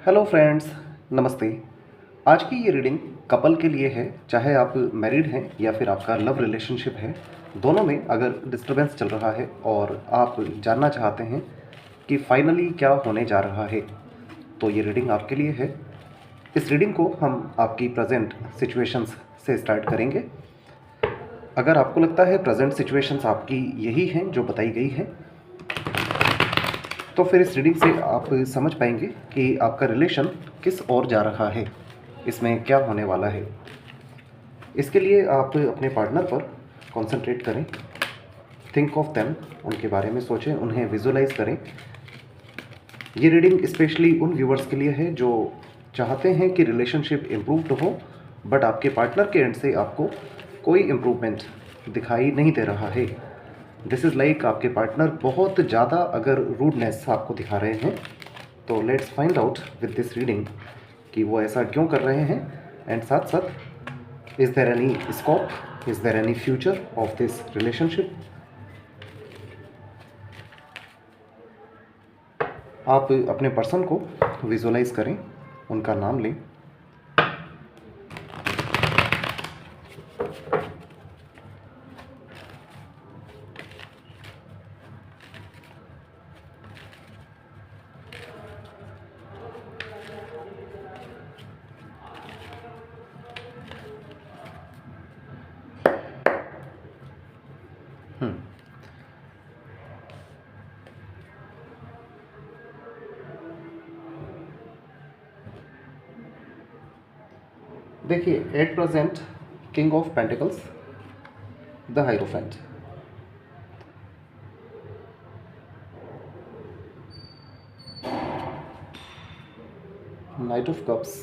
Hello friends, नमस्ते। आज की ये रीडिंग कपल के लिए है। चाहे आप मैरिड हैं या फिर आपका लव रिलेशनशिप है, दोनों में अगर डिस्टरबेंस चल रहा है और आप जानना चाहते हैं कि फाइनली क्या होने जा रहा है, तो ये रीडिंग आपके लिए है। इस रीडिंग को हम आपकी प्रेजेंट सिचुएशंस से स्टार्ट करेंगे। अगर आपको लगता है प्रेजेंट सिचुएशंस आपकी यही हैं जो बताई गई हैं, तो फिर इस रीडिंग से आप समझ पाएंगे कि आपका रिलेशन किस ओर जा रहा है, इसमें क्या होने वाला है। इसके लिए आप अपने पार्टनर पर कंसंट्रेट करें, थिंक ऑफ देम, उनके बारे में सोचें, उन्हें विजुलाइज करें। ये रीडिंग स्पेशली उन व्यूवर्स के लिए है जो चाहते हैं कि रिलेशनशिप इम्प्रूव्ड हो, बट आपके पार्टनर के एंड से आपको कोई इम्प्रूवमेंट दिखाई नहीं दे रहा है। दिस इज़ लाइक आपके पार्टनर बहुत ज़्यादा अगर रूडनेस आपको दिखा रहे हैं, तो let's find out with this reading कि वो ऐसा क्यों कर रहे हैं। एंड साथ साथ, is there any scope, is there any future of this relationship. आप अपने पर्सन को विजुलाइज करें, उनका नाम लें। देखिए, at present king of pentacles, the hierophant, knight of cups,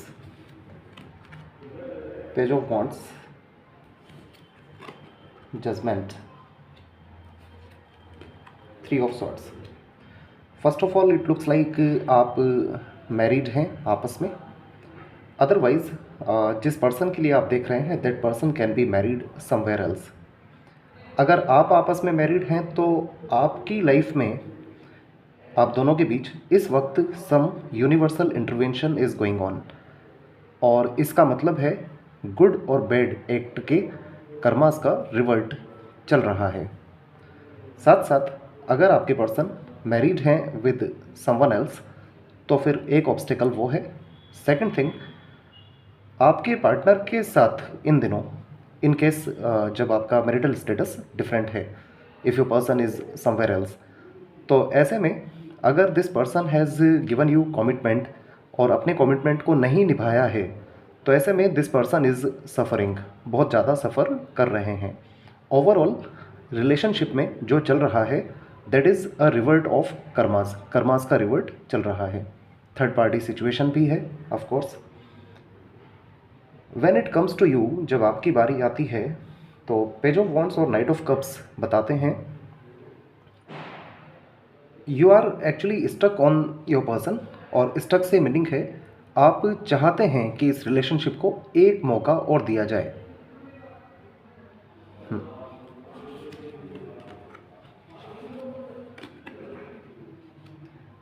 page of wands, judgment, three of swords. First of all, it looks like आप married हैं आपस में। अदरवाइज जिस पर्सन के लिए आप देख रहे हैं, that person can be married somewhere else. अगर आप आपस में मैरिड हैं तो आपकी लाइफ में आप दोनों के बीच इस वक्त some universal intervention is going on, और इसका मतलब है गुड और बैड एक्ट के कर्मास का रिवर्ट चल रहा है। साथ साथ अगर आपके पर्सन मैरिड हैं विद समवन एल्स, तो फिर एक ऑब्स्टिकल वो है। सेकंड थिंग, आपके पार्टनर के साथ इन दिनों, इन केस जब आपका मैरिटल स्टेटस डिफरेंट है, if your person is somewhere else, तो ऐसे में अगर this person has given you commitment और अपने कमिटमेंट को नहीं निभाया है, तो ऐसे में दिस पर्सन इज़ सफ़रिंग, बहुत ज़्यादा सफ़र कर रहे हैं। ओवरऑल रिलेशनशिप में जो चल रहा है, that is a revert of karmas, karmas का रिवर्ट चल रहा है। थर्ड पार्टी सिचुएशन भी है of course. When it comes to you, जब आपकी बारी आती है, तो पेज ऑफ वॉन्ड्स और नाइट ऑफ कप्स बताते हैं you are actually stuck on your person, और स्टक से मीनिंग है आप चाहते हैं कि इस रिलेशनशिप को एक मौका और दिया जाए।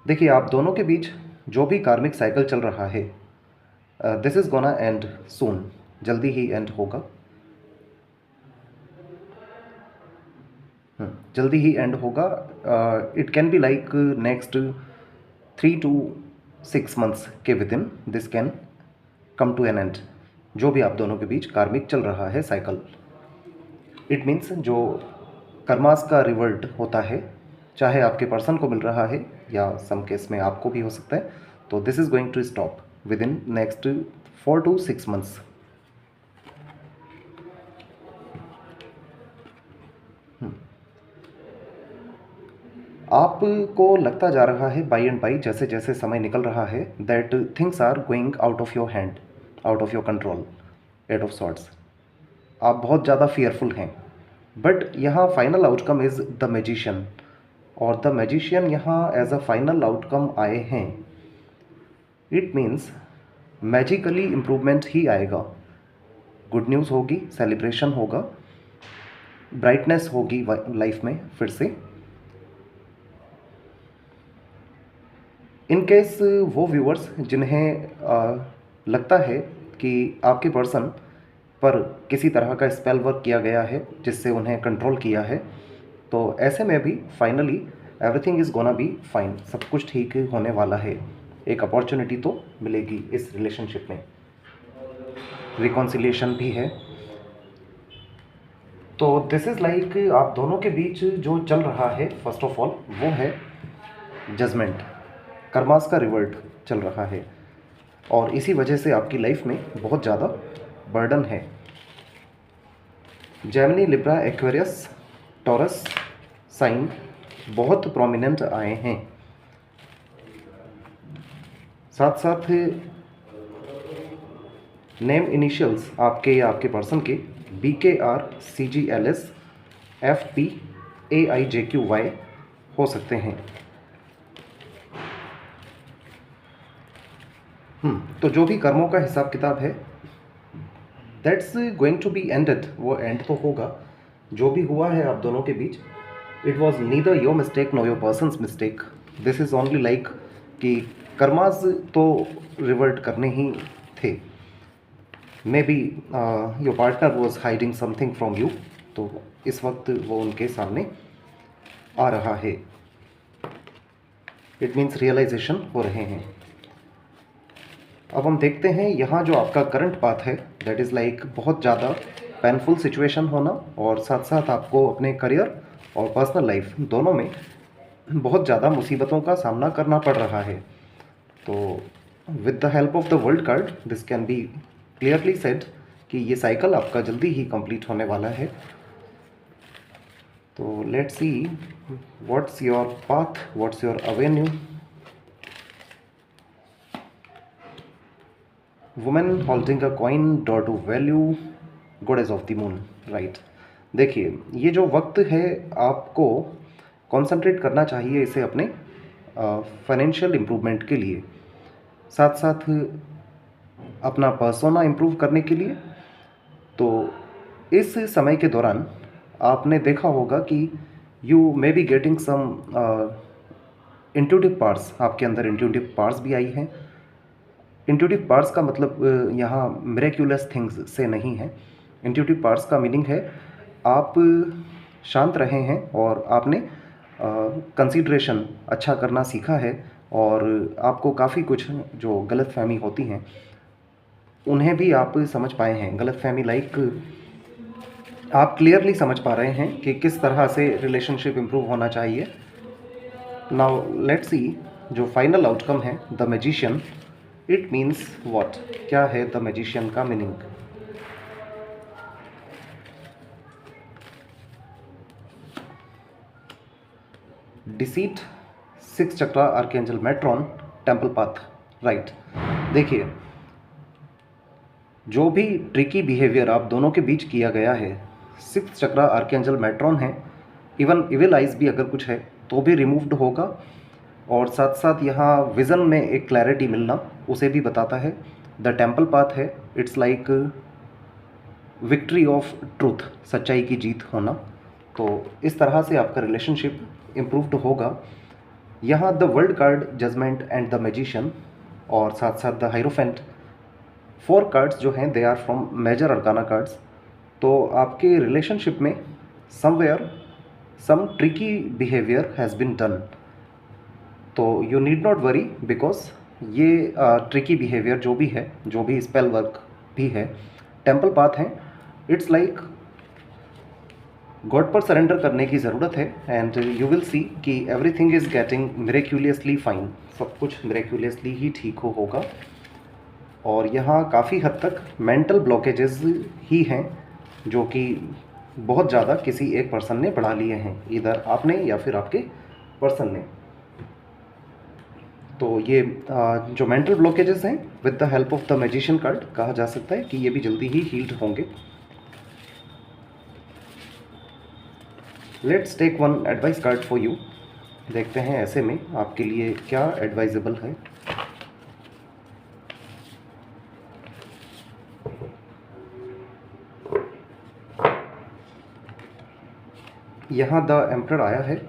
देखिए, आप दोनों के बीच जो भी कार्मिक साइकिल चल रहा है, this is gonna end soon, जल्दी ही एंड होगा। जल्दी ही एंड होगा। It can be like next 3 to 6 months के within this can come to an end. जो भी आप दोनों के बीच कार्मिक चल रहा है साइकिल, इट मीन्स जो कर्मास का रिवर्ट होता है, चाहे आपके पर्सन को मिल रहा है या सम केस में आपको भी हो सकता है, तो this is going to stop within next 4 to 6 months। आपको लगता जा रहा है बाई एंड बाई, जैसे जैसे समय निकल रहा है, that things are going out of your hand, out of your control. Eight of swords, आप बहुत ज़्यादा फियरफुल हैं, बट यहाँ final outcome is the magician, और द मैजिशियन यहाँ एज अ फाइनल आउटकम आए हैं। इट मीन्स मैजिकली इम्प्रूवमेंट ही आएगा, गुड न्यूज़ होगी, सेलिब्रेशन होगा, ब्राइटनेस होगी लाइफ में फिर से। इन केस वो व्यूअर्स जिन्हें लगता है कि आपके पर्सन पर किसी तरह का स्पेल वर्क किया गया है जिससे उन्हें कंट्रोल किया है, तो ऐसे में भी finally everything is gonna be fine, सब कुछ ठीक होने वाला है। एक अपॉर्चुनिटी तो मिलेगी इस रिलेशनशिप में, रिकॉन्सिलिएशन भी है। तो दिस इज़ लाइक आप दोनों के बीच जो चल रहा है फर्स्ट ऑफ ऑल वो है जजमेंट, कर्मास का रिवर्ट चल रहा है, और इसी वजह से आपकी लाइफ में बहुत ज़्यादा बर्डन है। Gemini, Libra, Aquarius, Taurus sign बहुत प्रोमिनेंट आए हैं। साथ साथ नेम इनिशियल्स आपके या आपके पर्सन के BKR, CGLS, FP, AIJQY हो सकते हैं। तो जो भी कर्मों का हिसाब किताब है that's going to be ended, वो एंड तो होगा। जो भी हुआ है आप दोनों के बीच, it was neither your mistake no your person's mistake. This is only like कि कर्मास तो रिवर्ट करने ही थे। Maybe your partner was hiding something from you, तो इस वक्त वो उनके सामने आ रहा है। इट मीन्स रियलाइजेशन हो रहे हैं। अब हम देखते हैं यहाँ जो आपका करंट पाथ है दैट इज़ लाइक बहुत ज़्यादा पेनफुल सिचुएशन होना, और साथ साथ आपको अपने करियर और पर्सनल लाइफ दोनों में बहुत ज़्यादा मुसीबतों का सामना करना पड़ रहा है। तो with the help of the world card this can be clearly said कि ये साइकिल आपका जल्दी ही कंप्लीट होने वाला है। तो let's see what's your path, what's your avenue. Women holding a coin, daw to value, goddess of the moon, right. देखिए, ये जो वक्त है आपको कंसंट्रेट करना चाहिए इसे अपने फाइनेंशियल इम्प्रूवमेंट के लिए, साथ साथ अपना पर्सोना इम्प्रूव करने के लिए। तो इस समय के दौरान आपने देखा होगा कि you may be getting some intuitive parts, आपके अंदर इंट्यूटिव पार्ट्स भी आई हैं। इंट्यूटिव पार्ट्स का मतलब यहाँ मिरेक्युलस थिंग्स से नहीं है। इंट्यूटिव पार्ट्स का मीनिंग है आप शांत रहे हैं और आपने कंसीडरेशन अच्छा करना सीखा है, और आपको काफ़ी कुछ जो गलतफहमी होती हैं उन्हें भी आप समझ पाए हैं। गलतफहमी लाइक आप क्लियरली समझ पा रहे हैं कि किस तरह से रिलेशनशिप इम्प्रूव होना चाहिए। नाउ लेट्स सी जो फाइनल आउटकम है the magician. It means what, क्या है द मैजिशियन का मीनिंग? डिसीट, 6 चक्रा, आर्कएंजल मेट्रॉन, टेम्पल पाथ, राइट। देखिए, जो भी ट्रिकी बिहेवियर आप दोनों के बीच किया गया है, 6 चक्रा आर्कएंजल मेट्रॉन है, इवन इविल आइज भी अगर कुछ है तो भी रिमूव्ड होगा, और साथ साथ यहाँ विज़न में एक क्लैरिटी मिलना उसे भी बताता है। द टेम्पल पाथ है, it's like victory of truth, सच्चाई की जीत होना। तो इस तरह से आपका रिलेशनशिप इम्प्रूव्ड होगा। यहाँ the world card, judgment and the magician, और साथ साथ द हाइरोफेंट, 4 कार्ड्स जो हैं they are from major arcana cards. तो आपके रिलेशनशिप में somewhere some tricky behaviour has been done. तो you need not worry, because ये ट्रिकी बिहेवियर जो भी है, जो भी स्पेल वर्क भी है, टेम्पल पाथ है, इट्स लाइक गॉड पर सरेंडर करने की ज़रूरत है, एंड यू विल सी कि एवरीथिंग इज़ गेटिंग मिरेक्यूलियसली फाइन, सब कुछ मिरेक्यूलियसली ही ठीक होगा। और यहाँ काफ़ी हद तक मेंटल ब्लॉकेजेस ही हैं जो कि बहुत ज़्यादा किसी एक पर्सन ने बढ़ा लिए हैं, इधर आपने या फिर आपके पर्सन ने। तो ये जो मेंटल ब्लॉकेजेस हैं, with the help of the magician card कहा जा सकता है कि ये भी जल्दी ही हील्ड होंगे। Let's take one advice card for you. देखते हैं ऐसे में आपके लिए क्या एडवाइजेबल है। यहाँ द एम्परर आया है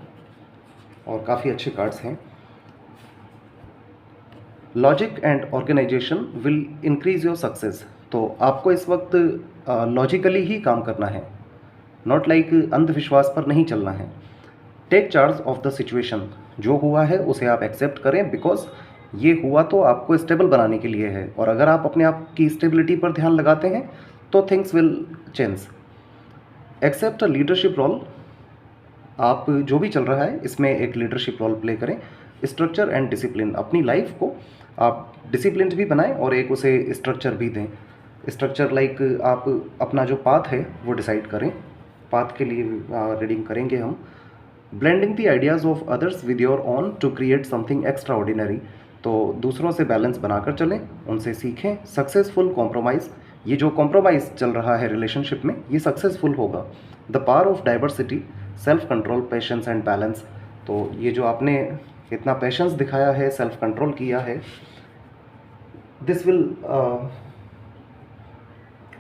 और काफ़ी अच्छे कार्ड्स हैं। Logic and organisation will increase your success. तो आपको इस वक्त लॉजिकली ही काम करना है, नॉट लाइक अंधविश्वास पर नहीं चलना है। Take charge of the situation, जो हुआ है उसे आप एक्सेप्ट करें, बिकॉज ये हुआ तो आपको स्टेबल बनाने के लिए है, और अगर आप अपने आप की स्टेबिलिटी पर ध्यान लगाते हैं तो things will change. Accept a leadership role, आप जो भी चल रहा है इसमें एक लीडरशिप रोल प्ले करें। स्ट्रक्चर एंड डिसिप्लिन, अपनी लाइफ को आप डिसिप्लिन भी बनाएं और एक उसे स्ट्रक्चर भी दें। स्ट्रक्चर लाइक आप अपना जो पाथ है वो डिसाइड करें, पाथ के लिए रीडिंग करेंगे हम। Blending the ideas of others with your own to create something extraordinary, तो दूसरों से बैलेंस बनाकर चलें, उनसे सीखें। सक्सेसफुल कॉम्प्रोमाइज़, ये जो कॉम्प्रोमाइज़ चल रहा है रिलेशनशिप में ये सक्सेसफुल होगा। The power of diversity, self control, patience and balance, तो ये जो आपने इतना पेशेंस दिखाया है, सेल्फ कंट्रोल किया है, this will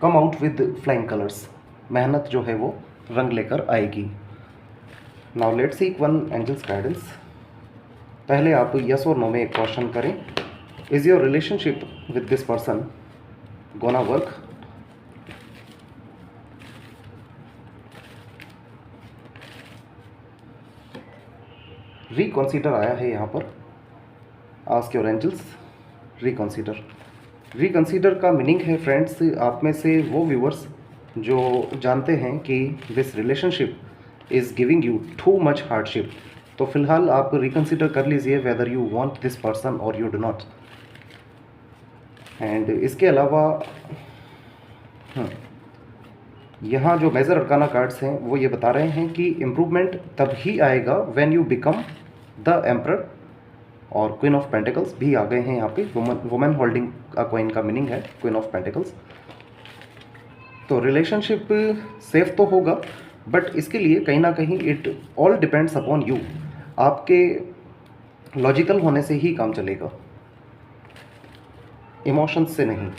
come out with flying colours, मेहनत जो है वो रंग लेकर आएगी। Now let's seek one angel's guidance. पहले आप यस और नो में एक क्वेश्चन करें। Is your relationship with this person gonna work? Reconsider आया है यहाँ पर। Ask your angels reconsider. Reconsider का मीनिंग है फ्रेंड्स, आप में से वो व्यूअर्स जो जानते हैं कि this relationship is giving you too much hardship, तो फिलहाल आप रिकंसिडर कर लीजिए whether you want this person और यू डू नॉट। एंड इसके अलावा यहाँ जो मेजर अरकाना कार्ड्स हैं वो ये बता रहे हैं कि इम्प्रूवमेंट तब ही आएगा when you become the emperor, और क्वीन ऑफ पेंटिकल्स भी आ गए हैं यहाँ पे। वुमेन होल्डिंग का क्वीन का मीनिंग है क्वीन ऑफ पेंटिकल्स। तो रिलेशनशिप सेफ तो होगा, बट इसके लिए कहीं ना कहीं it all depends upon you. आपके लॉजिकल होने से ही काम चलेगा, इमोशंस से नहीं।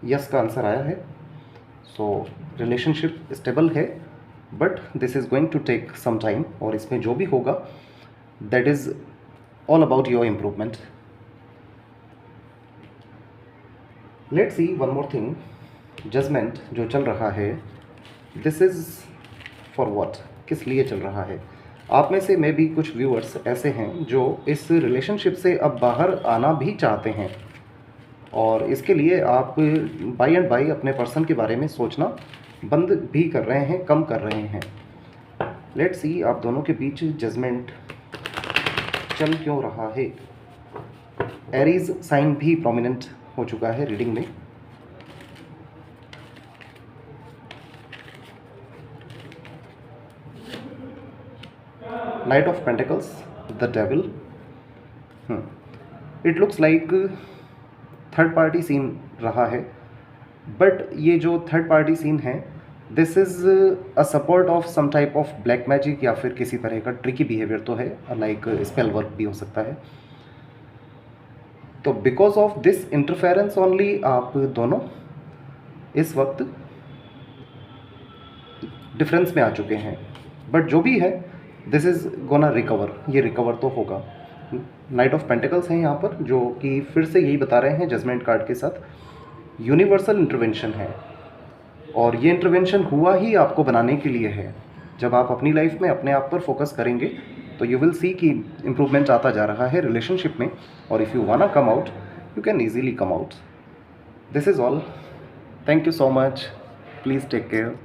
यस का आंसर आया है। सो रिलेशनशिप स्टेबल है, but this is going to take some time, और इसमें जो भी होगा that is all about your improvement. Let's see one more thing. Judgement जो चल रहा है, दिस इज़ फॉर व्हाट, किस लिए चल रहा है? आप में से मे भी कुछ व्यूअर्स ऐसे हैं जो इस रिलेशनशिप से अब बाहर आना भी चाहते हैं, और इसके लिए आप बाई एंड बाई अपने पर्सन के बारे में सोचना बंद भी कर रहे हैं, कम कर रहे हैं। लेट्स सी आप दोनों के बीच जजमेंट चल क्यों रहा है। एरीज साइन भी प्रोमिनेंट हो चुका है रीडिंग में। Knight of pentacles, the devil. It looks like third party scene रहा है, बट ये जो थर्ड पार्टी सीन है this is a support of some type of black magic, या फिर किसी तरह का ट्रिकी बिहेवियर तो है, लाइक स्पेल वर्क भी हो सकता है। तो because of this interference only आप दोनों इस वक्त डिफरेंस में आ चुके हैं, बट जो भी है दिस इज़ गोना रिकवर, ये रिकवर तो होगा। नाइट ऑफ पेंटिकल्स हैं यहाँ पर, जो कि फिर से यही बता रहे हैं जजमेंट कार्ड के साथ यूनिवर्सल इंटरवेंशन है, और ये इंटरवेंशन हुआ ही आपको बनाने के लिए है। जब आप अपनी लाइफ में अपने आप पर फोकस करेंगे तो यू विल सी कि इम्प्रूवमेंट आता जा रहा है रिलेशनशिप में, और if you wanna come out you can easily come out. This is all, thank you so much, please take care.